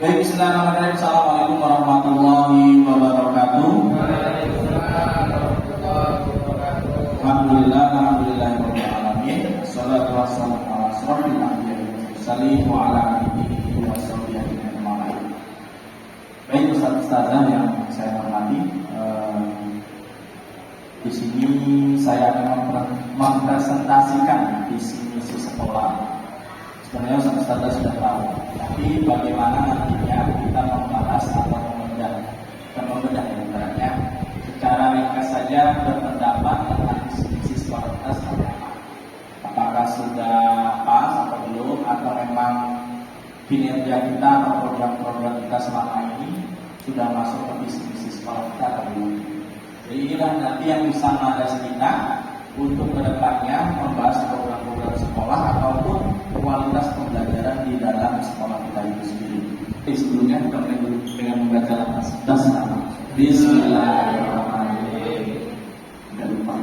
Baik, bismillahirrahmanirrahim. Assalamualaikum warahmatullahi wabarakatuh. Alhamdulillah, alhamdulillahirabbil alamin. Wassalatu wassalamu ala asyrofil anbiya'i wal mursalin wa ala alihi wa sahbihi ajma'in. Baik, ustaz-ustazah yang saya hormati, di sini saya akan mempresentasikan visi misi sekolah. Sebenarnya ustaz-ustazah sudah tahu, tapi bagaimana nantinya kita membahas atau membedah ibaratnya secara ringkas saja berpendapat tentang visi sekolah kita seperti apa. Apakah sudah pas atau belum, atau memang kinerja kita atau program-program kita selama ini sudah masuk ke visi sekolah kita atau belum. Jadi inilah nanti yang bisa mengadres kita untuk kedepannya membahas program-program sekolah ataupun kualitas pembelajaran di dalam sekolah kita itu sendiri. Sebelumnya kita mulai dengan membaca dasar. Bismillahirrahmanirrahim. Tidak lupa.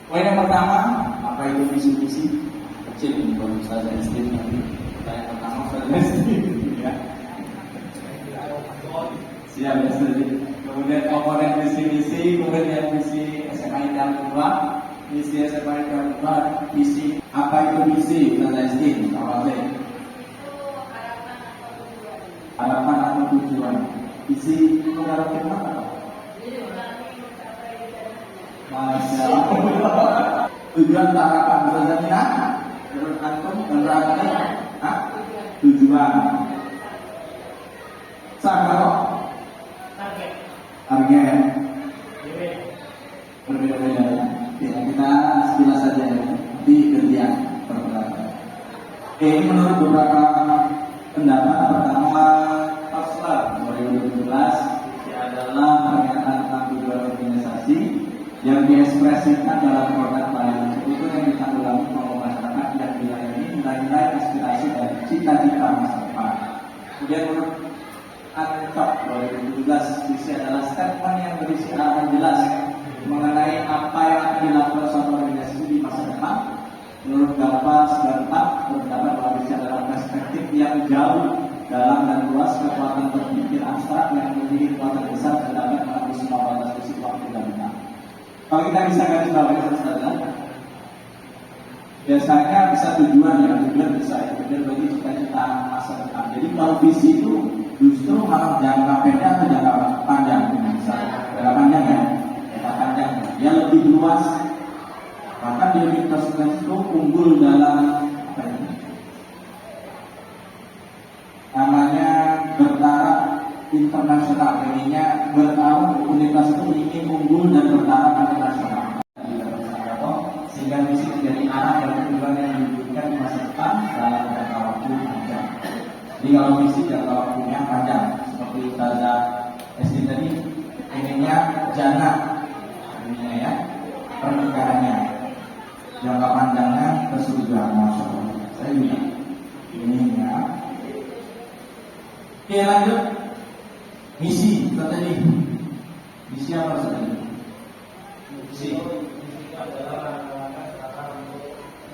Poin yang pertama, apa itu visi-visi? Kecil ini kalau misalnya SD nanti. Yang pertama saya SD, ya. Siap ya SD. Kemudian komponen visi-visi, kemudian visi SMA Hidayah 2, visi SMA Hidayah 2, visi apa itu visi? Kita SD, awal deh. Harapan atau tujuan. Visi mengharapkan apa? Masya Allah. Tujuan harapan berjaminan. Menurut antum berarti tujuan. Sama target berbeda-beda. Ya, kita sekilas saja ya. Di kerjaan pertama. Ini menurut beberapa pendapat. Pertama, Pasal 2017 ini adalah pernyataan tentang tujuan organisasi yang diekspresikan dalam produk pelayanan itu yang ditanggulangi oleh masyarakat yang dilayani nilai-nilai aspirasi dan cita-cita masa depan. Kemudian menurut Ancok 2017 visi adalah statement yang berisi arahan jelas mengenai apa yang akan dilakukan suatu organisasi di masa depan. Menurut Gapa 94 berpendapat bahwa visi adalah perspektif yang jauh, dalam dan luas, kekuatan berpikir abstrak yang memiliki kekuatan besar dan dapat menembus semua batas fisik waktu dan tempat. Kalau kita bisa garis bawahi saudara, biasanya bisa tujuan bisa ya, tujuan bagi cita-cita masa depan. Jadi kalau visi itu justru malah jangka pendek atau jangka panjang, misalnya jangka panjang ya, jangka panjang dia lebih luas. Maka di universitas itu unggul dalam apa ini? Namanya bertaraf internasional. Ininya bertaraf universitas itu ingin unggul dan bertaraf internasional. Sehingga visi menjadi arah dan tujuan yang diwujudkan di masa depan dalam jangka waktu panjang. Jadi kalau visi jangka waktunya panjang, seperti Ustazah SD tadi, ininya jana, ininya ya pernikahannya, jangka panjangnya ke surga, masya Allah. Saya juga ininya. Oke, lanjut. Misi tadi. Misi apa tadi? Misi adalah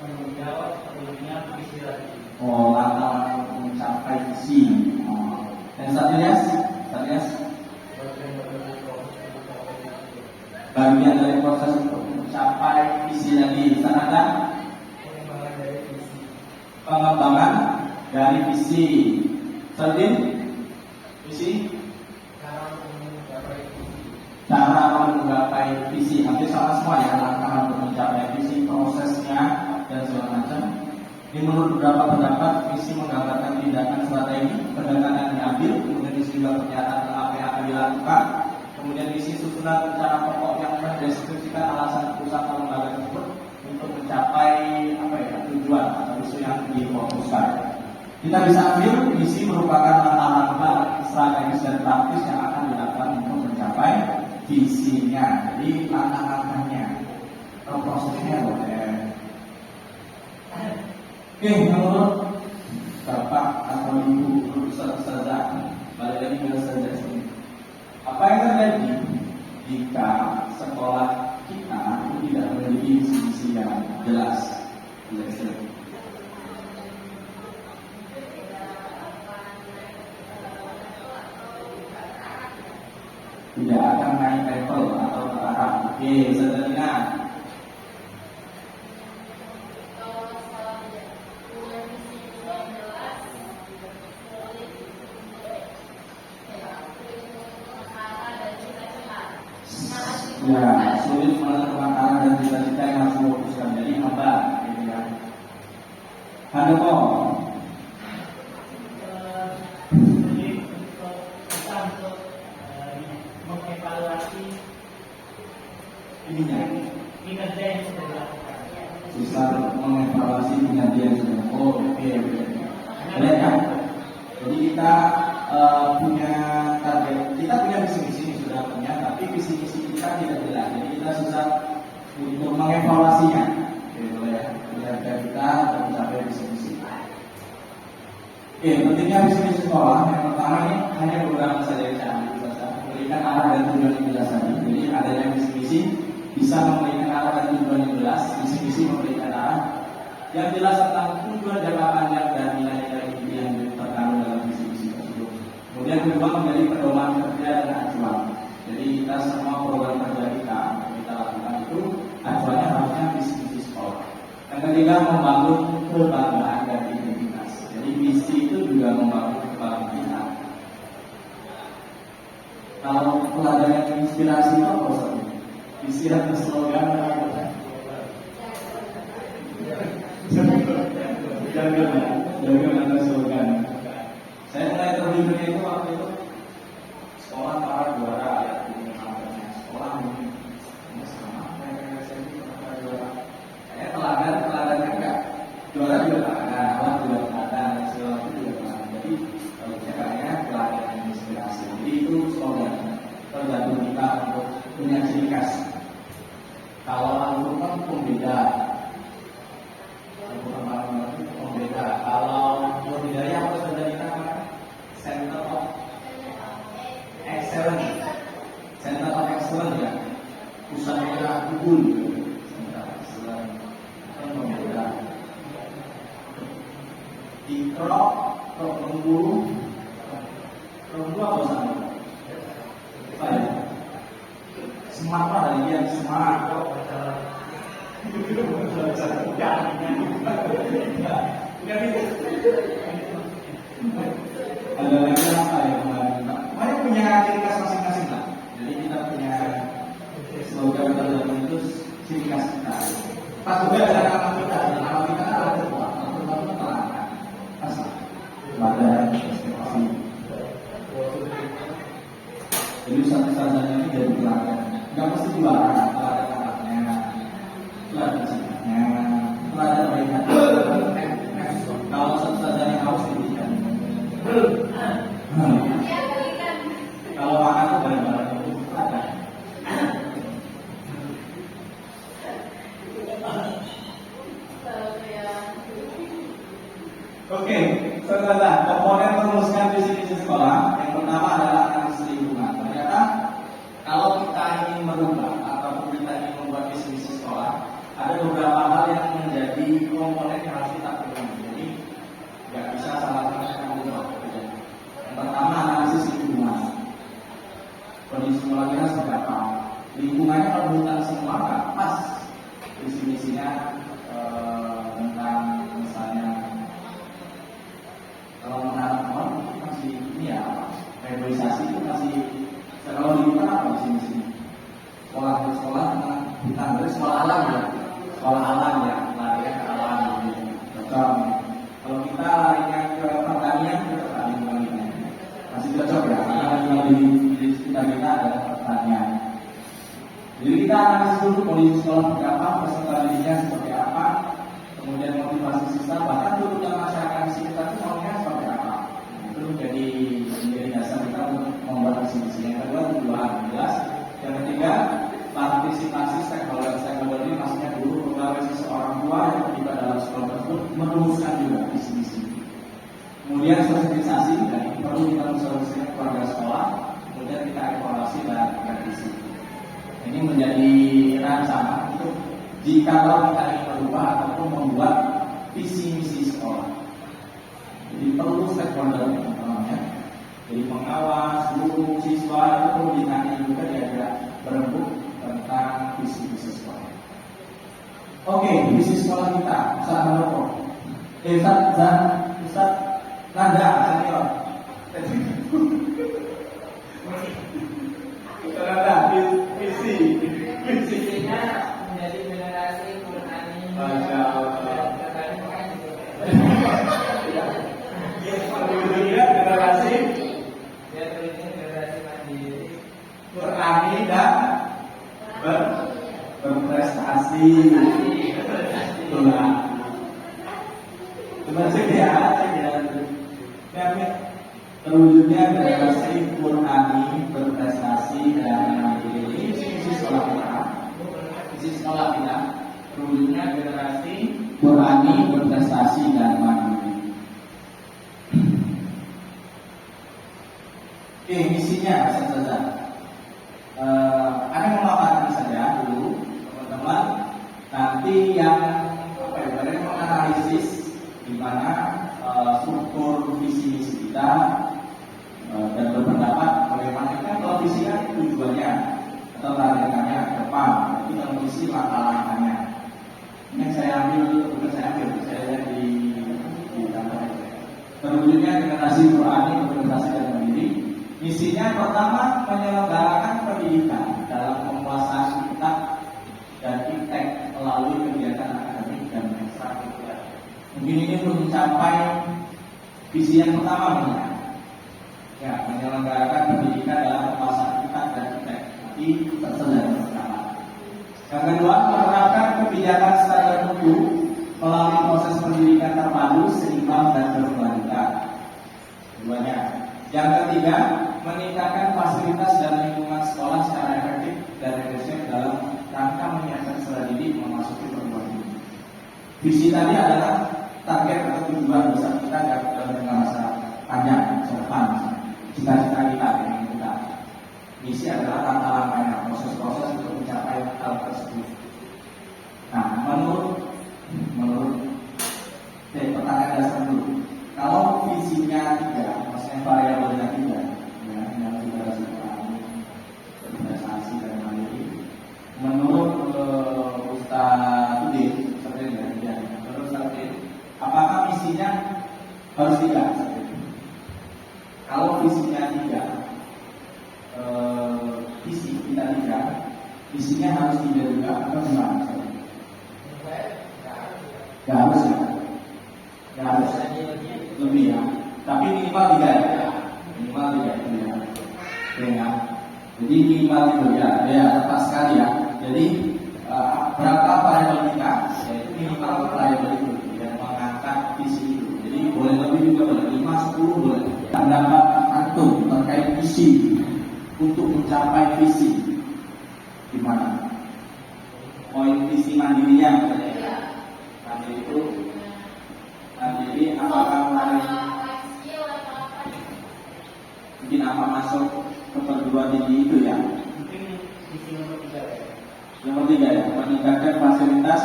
menjawab sebelumnya visi tadi. Oh, atau mencapai visi. Dan satunya, bagian dari proses untuk mencapai visi tadi. Sana ada pengembangan dari visi. Selanjutnya visi cara menggapai visi hampir sama semua ya, langkah untuk mencapai visi, prosesnya dan segala macam. Ini menurut beberapa pendapat visi menggambarkan tindakan strategi pendekatan yang diambil, kemudian visi juga pernyataan tentang apa yang akan dilakukan, kemudian visi susunan rencana pokok yang mendeskripsikan alasan perusahaan atau lembaga tersebut untuk mencapai tujuan atau isu yang difokuskan. Kita bisa ambil visi merupakan langkah-langkah strategis dan praktis yang akan dilakukan untuk mencapai visinya. Jadi langkah-langkahnya atau prosesnya boleh. Oke, menurut Bapak atau Ibu Ustazah, balik lagi ke Ustazah sini. Apa yang terjadi jika sekolah kita tidak memiliki visi yang jelas? naik level atau bertahap. Oke, sederhana. Ya, sulit menentukan arah dan cita-cita yang harus difokuskan. Jadi hambat, gitu ya. Ada kok. Jadi kita untuk mengevaluasi Ininya kinerja yang sudah dilakukan. susah mengevaluasi kinerja yang sudah. Oh, oke. Boleh kan? Jadi kita punya target, kita punya visi-misi sudah punya, tapi visi-misi kita tidak jelas. Jadi kita susah untuk mengevaluasinya. Oke, boleh ya. Kinerja kita untuk mencapai visi-misi. Oke, pentingnya visi-misi sekolah. Yang pertama ini hanya beberapa saja yang saya ambil saja. Memberikan arah dan tujuan yang jelas tadi. Jadi adanya visi-misi bisa memberikan arah dan tujuan yang jelas. Visi-misi memberikan arah yang jelas tentang tujuan jangka panjang dan nilai-nilai inti yang terkandung dalam visi-misi tersebut. Kemudian kedua menjadi pedoman kerja dan acuan. Jadi kita semua program kerja kita lakukan itu acuannya harusnya visi-misi sekolah. Yang ketiga membangun kebanggaan dan identitas. Jadi visi itu juga membangun kebanggaan kita. Kalau pelajaran inspirasi itu apa saja? Visi dan slogan apa? Jangan ada slogan. Saya mulai terjunnya itu waktu itu sekolah para juara ya, sekolah ini sama kayak saya para juara. Kayak teladan enggak. Juara juga ada, awal juga ada, segala itu juga ada. Jadi kalau caranya teladan yang inspirasi. Jadi itu slogan tergantung kita untuk punya ciri khas. Kalau Al-Quran pembeda. Kalau budidaya apa sudah kita Center of Excellence, Center of Excellence ya, pusat gerak unggul, Center of Excellence, pembeda. Ikro, pemburu apa sama? Baik. Semangat lah dari dia, semangat. Ada lagi apa yang mana punya ciri khas masing-masing lah. Jadi kita punya slogan tertentu itu ciri khas kita. Pas juga ada nama kita, nama kita ada semua, nama pelanggan. Asal ada ekspektasi. Jadi satu-satunya ini dari pelanggan. Nggak mesti jualan, ada anaknya. Ada sifatnya, ada mereka. Kalau satu-satunya harus diberikan. Kalau makan itu barang-barang itu ada. Oke, setelah komponen merumuskan visi-misi sekolah, yang pertama adalah analisis lingkungan. Ternyata kalau kita ingin merubah atau kita ingin membuat visi-misi sekolah, ada beberapa hal yang menjadi komponen yang harus kita penuhi. Jadi nggak bisa salah satu yang Yang pertama analisis lingkungan. Kondisi sekolah kita seperti apa? Lingkungannya kalau bukan semua nggak pas. Visi-misinya tentang misalnya kalau menanam pohon masih ini ya reboisasi itu masih kalau lingkungan apa visi-misinya? Sekolah tentang hutan, dari sekolah alam ya. Sekolah alam ya, larinya ke alam gitu. Cocok. Kalau kita larinya ke pertanian, kita lingkungan ini masih cocok ya, karena lingkungan di sekitar kita adalah pertanian. Jadi kita analisis dulu kondisi sekolah seperti apa, peserta didiknya seperti apa, kemudian motivasi siswa, bahkan tuntutan masyarakat di sekitar itu maunya seperti apa. Itu menjadi dasar kita untuk membuat visi-misi. Yang kedua tujuan jelas. Yang ketiga partisipasi stakeholder ini maksudnya guru, pegawai, seseorang tua yang terlibat dalam sekolah tersebut merumuskan juga visi-misi. Kemudian sosialisasi, dan ini perlu kita sosialisasikan keluarga sekolah. Kemudian kita evaluasi dan revisi. Ini menjadi rancangan untuk jika kita ingin merubah ataupun membuat visi misi sekolah. Jadi perlu stakeholder namanya. Jadi pengawas, guru, siswa itu perlu ditanya juga diajak berembuk tentang visi sekolah. Oke, visi sekolah kita, Ustaz Handoko. Ustaz Nanda, senior. Nanda, visi. Visinya menjadi generasi Qur'ani. Masya Allah. Generasi mandiri, Qur'ani dan berprestasi. Coba cek ya. Terwujudnya generasi Qur'ani berprestasi dan mandiri. Visi sekolah kita. Visi sekolah kita. Terwujudnya generasi Qur'ani berprestasi dan mandiri. Oke, misinya saja. Ada memaparkan saja dulu, teman-teman. Nanti yang menganalisis di mana struktur visi misi kita dan berpendapat bagaimana kan kalau visi kan tujuannya atau targetnya ke depan, tapi kalau misi langkah-langkahnya. Ini saya ambil, bukan saya lihat di kantor. Terwujudnya generasi Qur'ani berprestasi dan mandiri. Misinya pertama menyelenggarakan pendidikan dalam penguasaan kitab dan iptek melalui kegiatan akademik dan ekstrakurikuler. Mungkin ini untuk mencapai visi yang pertama ya, menyelenggarakan pendidikan dalam penguasaan kitab dan iptek. Nanti tersedia bersama. Yang kedua, menerapkan kebijakan standar mutu melalui proses pendidikan terpadu, seimbang dan berkelanjutan. Keduanya. Yang ketiga, meningkatkan fasilitas dan lingkungan sekolah secara efektif dan efisien dalam rangka menyiapkan peserta didik memasuki perguruan tinggi. Visi tadi adalah target atau tujuan besar kita dalam jangka masa panjang ke depan. Cita-cita kita dengan kita. Misi adalah langkah-langkahnya, proses-proses untuk mencapai hal tersebut. Nah, menurut pertanyaan dasar dulu. Kalau visinya 3, maksudnya variabelnya 3, ya, yang kita sebutkan berprestasi dan mandiri. Menurut Ustaz Udin, menurut Ustaz Udin, apakah misinya harus 3? Kalau visinya 3, visi kita 3, visinya harus 3 juga atau gimana? Gak harus ya. Gak harus lebih ya, tapi minimal 3 ya, minimal 3 itu ya, ya. Jadi minimal 3 ya, tepat sekali ya. Jadi berapa variabel kita, yaitu minimal variabel itu yang mengangkat visi itu. Jadi boleh lebih juga, boleh 5, 10 boleh. Pendapat antum terkait visi untuk mencapai visi gimana? Poin visi mandirinya misalnya ya. Mandiri itu mandiri apakah mungkin apa masuk ke perguruan tinggi itu ya? mungkin visi nomor 3 ya. Nomor 3 ya, meningkatkan fasilitas.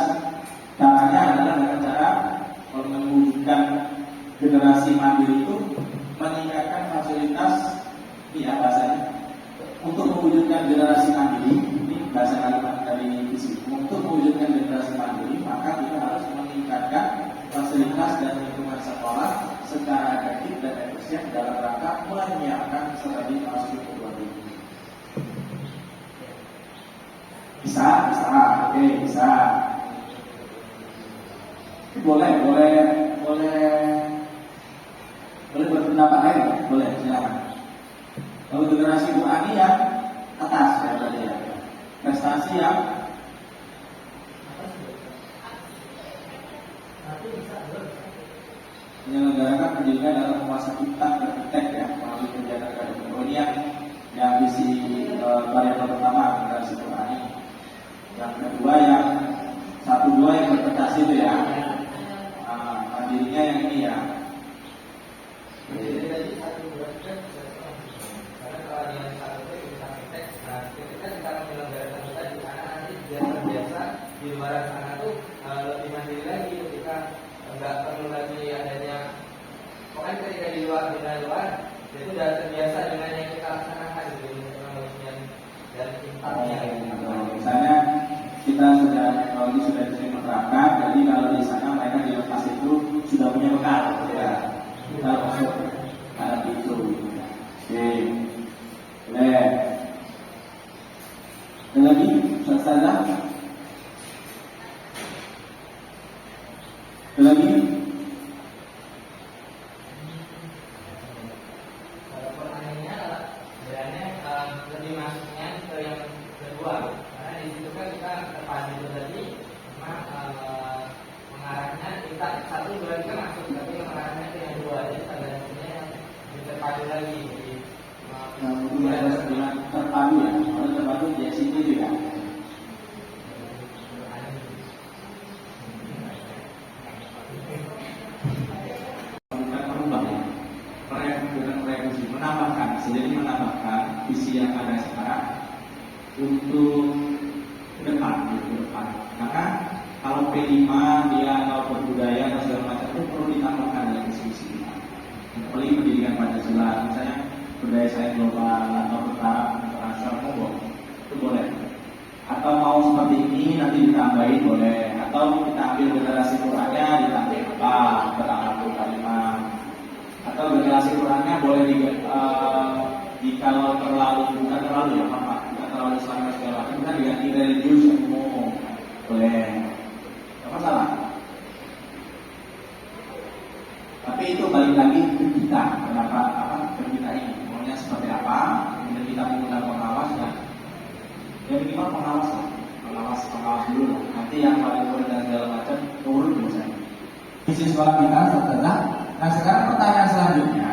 Caranya adalah dengan cara mewujudkan generasi mandiri itu meningkatkan fasilitas. Ini ya bahasanya. Untuk mewujudkan generasi mandiri, ini bahasa kalimat dari visi. Untuk mewujudkan generasi mandiri, maka kita harus meningkatkan fasilitas dan lingkungan sekolah secara efektif dan efisien dalam rangka menyiapkan peserta didik masuk ke perguruan tinggi. Bisa, oke, bisa. Boleh berpendapat lain, boleh, silakan. Kalau generasi Qur'ani yang atas ya tadi ya, prestasi yang menyelenggarakan pendidikan dalam penguasaan kitab dan iptek ya melalui kegiatan akademik. Ini yang visi variabel pertama generasi Qur'ani. Yang kedua yang 1-2 yang berprestasi itu ya. Mandirinya yang ini ya. Jadi tadi 1-2 karena kalau yang 1 kita iptek, nah ketika kita menyelenggarakan kita di sana nanti biar terbiasa di luar sana tuh lebih mandiri lagi ketika nggak perlu lagi adanya pokoknya ketika di luar Jadi udah terbiasa dengan yang kita laksanakan gitu, teknologinya dan impactnya. Misalnya kita sudah teknologi sudah sering menerapkan, jadi kalau di sana mereka di lokasi itu sudah punya bekal, ya. Kita masuk karena itu. Oke, boleh. Ada lagi, Ustaz? Ada lagi? Kalau pertanyaannya sebenarnya lebih masuknya ke yang kedua, karena di situ kan kita terpadu itu tadi, memang mengarahnya kita satu dua kita masuk, tapi mengarahnya ke yang dua, jadi sebenarnya yang terpadu lagi. Yang ada sebuah terpadu ya, kalau terpadu di sini juga. Menambahkan visi yang ada sekarang untuk ke depan, karena kalau P5 dia atau berbudaya atau segala macam itu perlu ditambahkan dalam visi kita. Apalagi pendidikan Pancasila, misalnya budaya sains global atau bertaraf internasional monggo, itu boleh. Atau mau seperti ini nanti ditambahin boleh, atau kita ambil generasi Qurannya ditambah apa, berangkat kalimat, atau generasi Qurannya boleh kalau bukan terlalu ya, bukan terlalu Islam segala macam, kita diganti religius umum, boleh, tidak masalah. Tapi itu balik lagi ke kita, kenapa ke kita ini maunya seperti apa, kemudian kita menggunakan pengawas ya, minimal pengawas dulu lah. Nanti yang paling murid dan segala macam turun misalnya. Visi sekolah kita setelah. Nah sekarang pertanyaan selanjutnya,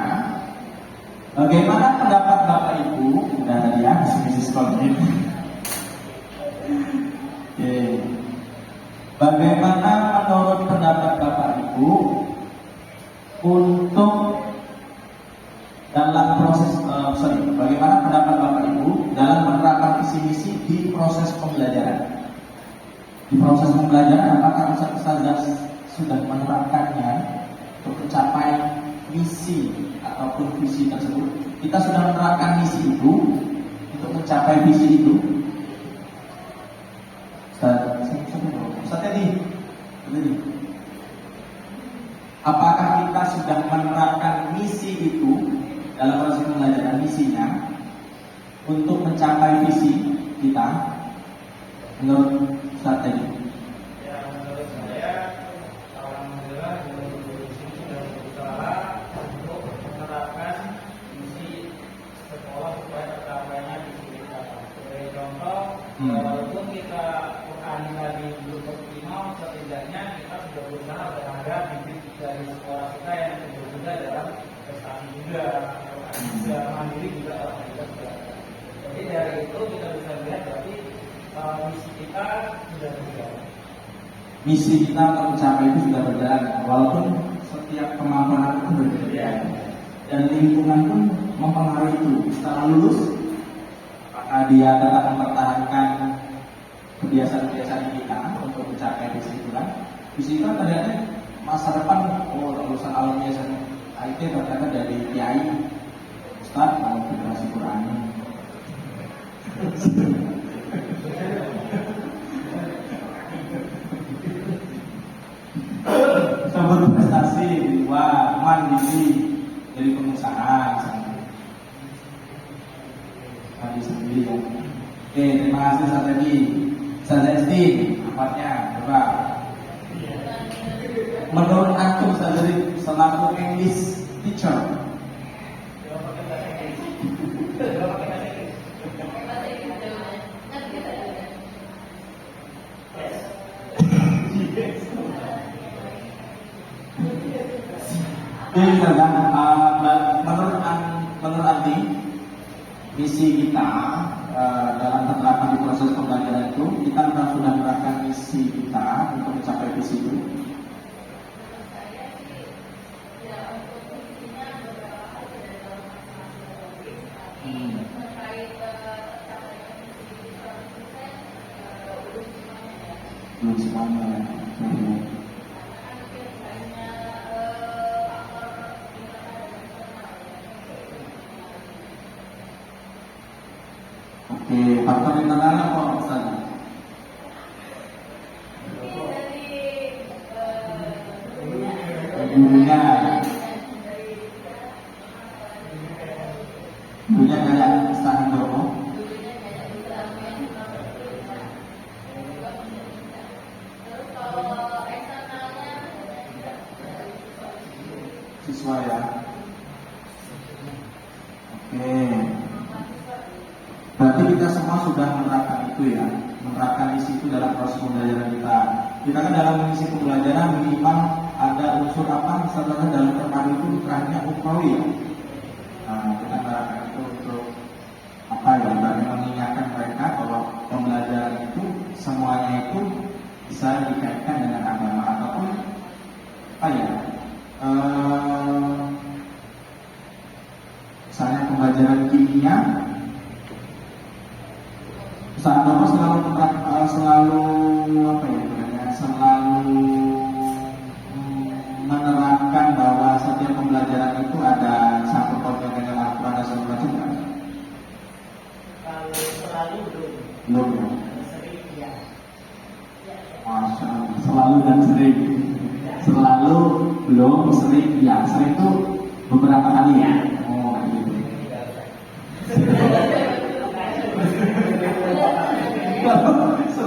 bagaimana pendapat Bapak Ibu? Udah tadi ya, visi sekolah ini. Oke. Bagaimana menurut pendapat Bapak Ibu untuk dalam proses bagaimana pendapat Bapak Ibu dalam menerapkan visi misi di proses pembelajaran? Di proses pembelajaran apakah Ustaz sudah menerapkannya untuk mencapai misi ataupun visi tersebut? Kita sudah menerapkan misi itu untuk mencapai visi itu. Ustaz tadi, apakah kita sudah menerapkan misi itu dalam proses pembelajaran, misinya untuk mencapai visi kita? Menurut Ustaz tadi. Ya, menurut saya alhamdulillah di sini sudah berusaha untuk menerapkan misi sekolah supaya tercapainya visi kita. Sebagai contoh, walaupun kita Quran tadi belum optimal, setidaknya kita sudah berusaha berada bibit dari sekolah kita yang juga dalam prestasi juga, juga mandiri juga alhamdulillah. Jadi dari itu kita bisa lihat berarti misi kita sudah berjalan. Misi kita untuk mencapai itu sudah berjalan, walaupun setiap kemampuan itu berbeda dan lingkungan pun mempengaruhi itu. Setelah lulus, apakah dia tetap mempertahankan kebiasaan-kebiasaan kita untuk mencapai visi itu kan? Visi itu ternyata masa depan, lulusan alam biasanya IT ternyata dari kiai, Ustaz mau generasi Quran. Bisa berprestasi di luar, mandiri dari pengusaha tadi sendiri ya. Oke, terima kasih Ustaz tadi. Ustaz Esti, apanya? Coba. Menurut antum Ustaz dari selaku English teacher, menurut Anti, misi kita dalam penerapan di proses pembelajaran itu, kita sudah menerapkan misi kita untuk mencapai visi itu. Belum semuanya. gurunya. Gurunya kayak Ustaz Handoko. Siswa ya. Oke. Berarti kita semua sudah menerapkan itu ya, menerapkan isi itu dalam proses pembelajaran kita. Kita kan dalam mengisi pembelajaran minimal ada unsur apa misalnya dalam terpadu itu terakhirnya ukhawi ya. Nah, kita menerapkan itu untuk apa ya? Bagi mengingatkan mereka bahwa pembelajaran itu semuanya itu bisa dikaitkan dengan agama ataupun apa ya? Misalnya pembelajaran kimia, saat Bapak selalu apa ya? Selalu menerapkan bahwa setiap pembelajaran itu ada sangkut pautnya dengan Al-Quran dan segala macam kan? Kalau selalu Belum. sering ya. Masya Allah. Selalu dan sering. Selalu, belum, sering, ya. Sering itu beberapa kali ya. Oh, gitu.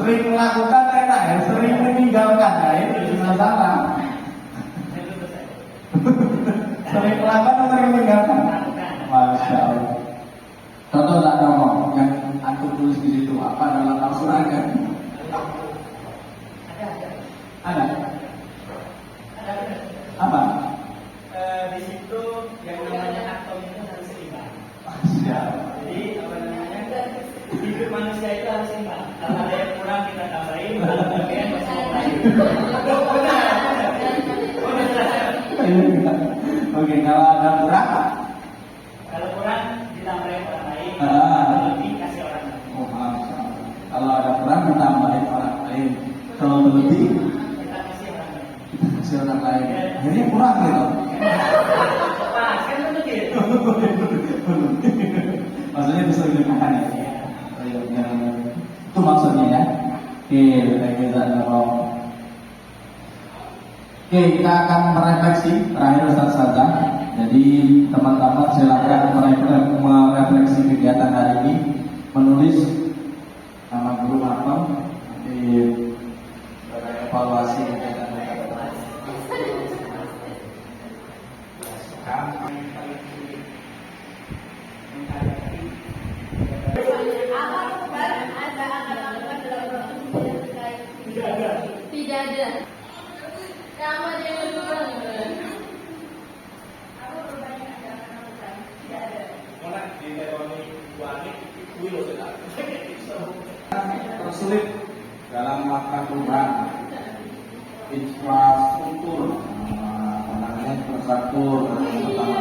Sering melakukan enak ya, sering meninggalkan ya, itu masalah. Sering melakukan atau sering meninggalkan? Masya Allah. Contoh tak ngomong yang antum tulis di situ apa dalam Al-Quran kan? Ada. Apa? Di situ yang namanya atom itu harus seimbang. Siap. Jadi apa namanya? Hidup manusia itu harus seimbang. Kalau ada yang kurang kita tambahin, kalau bagian masih mau lain. Oke, kalau ada kurang, Kalau kurang ditambahin orang lain. Ah. Kalau lebih kasih orang lain. oh Masya Allah. Kalau ada kurang ditambahin orang lain. Kalau lebih Kita kasih orang lain. kita kasih orang lain. Jadi kurang gitu. Pas kan begitu. Maksudnya bisa dilakukan ya. Itu maksudnya ya. Oke, kita akan merefleksi terakhir Ustaz Saza. Jadi teman-teman silakan merefleksi kegiatan hari ini, menulis nama guru apa, nanti evaluasi kegiatan mereka. Tidak ada. Sama dia berdua. Aku berbanyak ada bukan? Tidak ada. Tersulit dalam melakukan perubahan infrastruktur, infrastruktur pertama.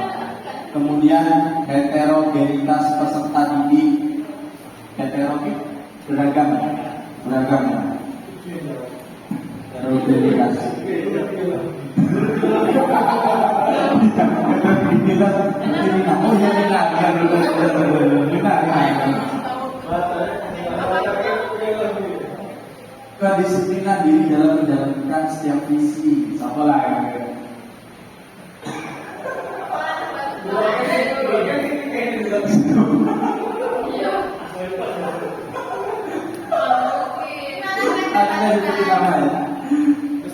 Kemudian heterogenitas peserta didik, beragam, heterogenitas. Oh ya benar. Kedisiplinan diri dalam menjalankan setiap visi, siapa lah ya? Artinya seperti apa ya?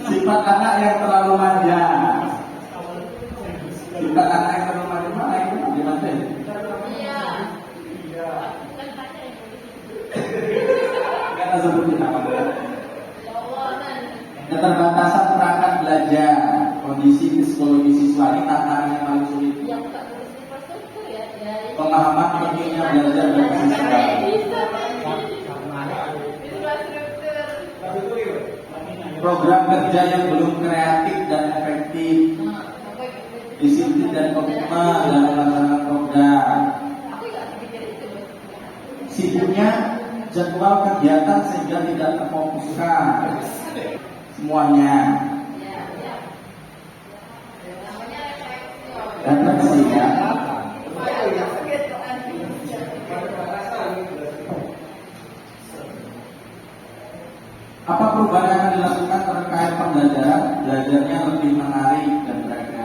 Sifat anak yang terlalu manja. Sifat anak yang terlalu manja mana itu? Di mana? Iya. Kata seperti apa? Ya Allah kan. Keterbatasan perangkat belajar, kondisi psikologi siswa ini tantangan yang paling sulit. Yang tak tulis infrastruktur ya. Pemahaman pentingnya belajar bagi siswa. Program kerja yang belum kreatif dan efektif, disiplin dan komitmen dalam melaksanakan program. Sibuknya jadwal kegiatan sehingga tidak terfokuskan semuanya. Refleksi ya. Apa perubahan yang akan dilakukan terkait pembelajaran? Belajarnya lebih menarik dan beragam.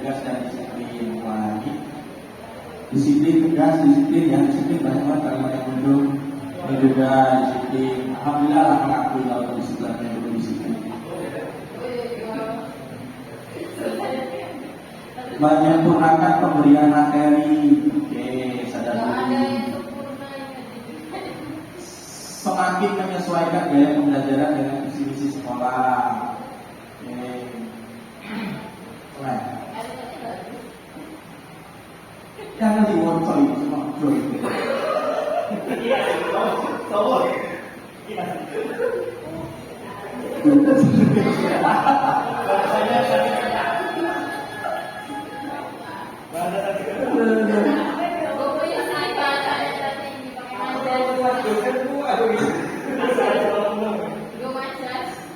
tegas dan disiplin. Wah, ini disiplin tegas, disiplin ya, disiplin banyak banget kalimat yang muncul. Ini juga disiplin. Alhamdulillah lah mengakui kalau disiplin yang belum disiplin. Menyempurnakan pemberian materi. Oke, sadar diri. Semakin menyesuaikan gaya pembelajaran dengan visi-misi sekolah. Oke. Nah, jangan diwocok itu semua joy.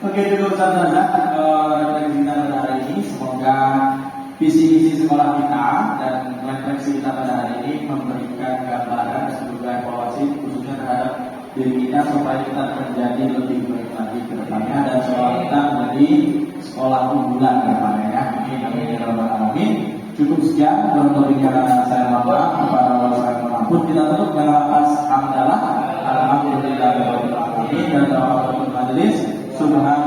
Oke, cukup saja refleksi kita pada hari ini. Semoga visi-visi sekolah kita dan refleksi kita pada hari ini memberikan gambaran dan juga evaluasi khususnya terhadap diri kita supaya kita menjadi lebih baik lagi ke depannya dan sekolah kita menjadi sekolah unggulan ke depannya ya. Amin ya rabbal alamin. Cukup sekian berikutnya saya mohon kepada Allah Subhanahu kita tutup dengan atas hamdalah alhamdulillah dan doa majelis subhan